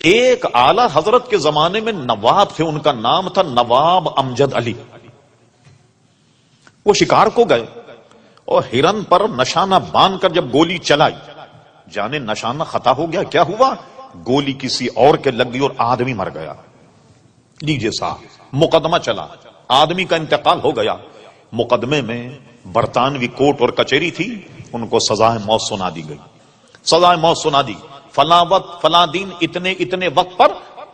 ایک اعلی حضرت کے زمانے میں نواب تھے، ان کا نام تھا نواب امجد علی. وہ شکار کو گئے اور ہرن پر نشانہ باندھ کر جب گولی چلائی، جانے نشانہ خطا ہو گیا، کیا ہوا؟ گولی کسی اور کے لگ گئی اور آدمی مر گیا. لیجیے صاحب، مقدمہ چلا، آدمی کا انتقال ہو گیا. مقدمے میں برطانوی کوٹ اور کچہری تھی، ان کو سزائے موت سنا دی گئی. سزائے موت سنا دی، فلاں وقت فلاں دن اتنے وقت پر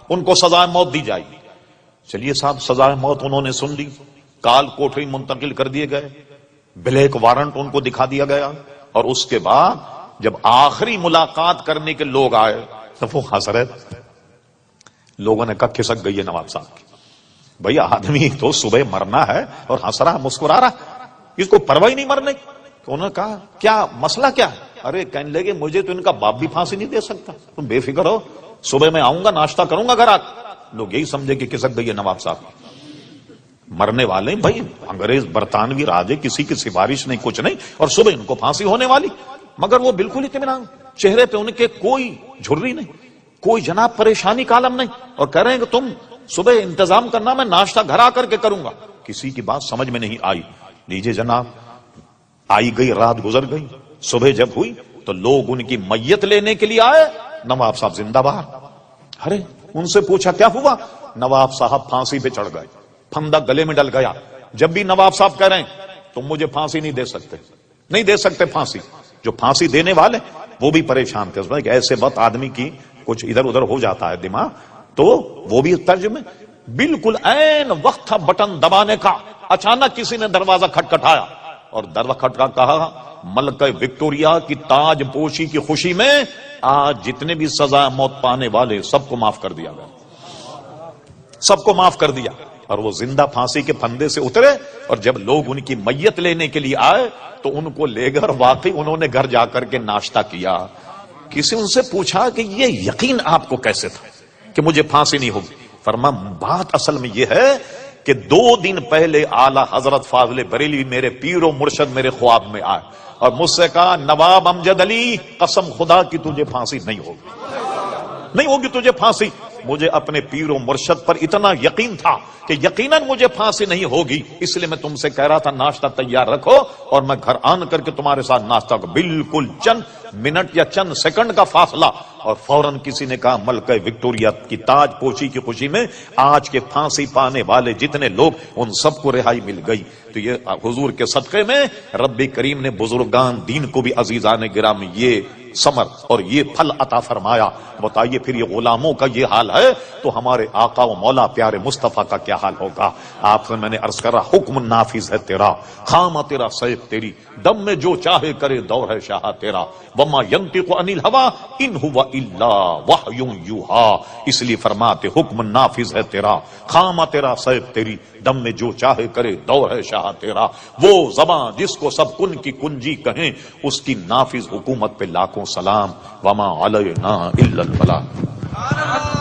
ان کو سزائے موت دی جائے گی. چلیے صاحب، سزائے موت انہوں نے سن لی، کال کوٹری منتقل کر دیے گئے، بلیک وارنٹ ان کو دکھا دیا گیا. اور اس کے بعد جب آخری ملاقات کرنے کے لوگ آئے تو وہ ہنس رہے تھے. لوگوں نے کہا کھسک گئی ہے نواب صاحب کی. بھئی آدمی تو صبح مرنا ہے اور ہنس رہا مسکرا رہا، اس کو پرواہ ہی نہیں مرنے. تو انہوں نے کہا کیا مسئلہ کیا ہے؟ ارے کہنے لگے مجھے تو ان کا باپ بھی پھانسی نہیں دے سکتا، تم بے فکر ہو، صبح میں آؤں گا ناشتہ کروں گا گھر آ. لوگ یہی سمجھے کہ کھسک گئی ہے نواب صاحب. مرنے والے بھائی انگریز برطانوی راجے، کسی کی سفارش نہیں، کچھ نہیں، اور صبح ان کو پھانسی ہونے والی. مگر وہ بالکل اطمینان، چہرے پہ ان کے کوئی جھرری نہیں، کوئی جناب پریشانی کا عالم نہیں، اور کہہ رہے ہیں کہ تم صبح انتظام کرنا، میں ناشتہ گھر آ کر کے کروں گا. کسی کی بات سمجھ میں نہیں آئی. لیجیے جناب، آئی گئی رات گزر گئی، صبح جب ہوئی تو لوگ ان کی میت لینے کے لیے آئے. نواب صاحب زندہ باہر. ارے ان سے پوچھا کیا ہوا؟ نواب صاحب پھانسی پہ چڑھ گئے، پھندا گلے میں ڈل گیا. جب بھی نواب صاحب کہہ رہے ہیں تم مجھے پھانسی نہیں دے سکتے، نہیں دے سکتے پھانسی. جو پھانسی دینے والے وہ بھی پریشان تھے. اس میں ایسے وقت آدمی کی کچھ ادھر ادھر ہو جاتا ہے دماغ، تو وہ بھی ترجمے. بالکل عین وقت تھا بٹن دبانے کا. اچانک کسی نے دروازہ کھٹکھٹایا اور دروازہ کھٹکھٹا کہا ملکہ وکٹوریا کی تاج پوشی کی خوشی میں آج جتنے بھی سزا موت پانے والے سب کو معاف کر دیا گیا، سب کو معاف کر دیا. اور وہ زندہ پھانسی کے پھندے سے اترے، اور جب لوگ ان کی میت لینے کے لیے آئے تو ان کو لے کر واقعی انہوں نے گھر جا کر کے ناشتہ کیا. کسی ان سے پوچھا کہ یہ یقین آپ کو کیسے تھا کہ مجھے پھانسی نہیں ہوگی؟ فرمایا بات اصل میں یہ ہے کہ 2 دن پہلے اعلی حضرت فاضل بریلوی میرے پیر و مرشد میرے خواب میں آئے اور مجھ سے کہا نواب امجد علی قسم خدا کی تجھے پھانسی نہیں ہوگی، نہیں ہوگی تجھے پھانسی. مجھے اپنے پیر و مرشد پر اتنا یقین تھا کہ یقیناً مجھے پھانسی نہیں ہوگی، اس لیے میں تم سے کہہ رہا تھا ناشتہ تیار رکھو اور میں گھر آن کر کے تمہارے ساتھ ناشتہ کو. بالکل چند منٹ یا چند سیکنڈ کا فاصلہ، اور فوراً کسی نے کہا ملکہ وکٹوریا کی تاج پوشی کی خوشی میں آج کے پھانسی پانے والے جتنے لوگ ان سب کو رہائی مل گئی. تو یہ حضور کے صدقے میں رب کریم نے بزرگان دین کو بھی عزیزان گرامی یہ ثمر اور یہ پھل عطا فرمایا. بتائیے پھر یہ غلاموں کا یہ حال ہے تو ہمارے آقا و مولا پیارے مصطفیٰ کا کیا حال ہوگا؟ آپ سے میں نے عرض کرا حکم نافذ ہے تیرا، خامہ تیرا سیف تیری، دم میں جو چاہے کرے دور ہے شاہ تیرا، وما ینطق عن الہوی ان ہوا الا وحی یوحی. اس لیے فرماتے حکم نافذ ہے تیرا، خامہ تیرا سیف تیری، دم میں جو چاہے کرے دور ہے شاہ تیرا. وہ زباں جس کو سب کن کی کنجی کہیں، اس کی نافذ حکومت پہ لاکھوں سلام. وما علینا الا البلاغ.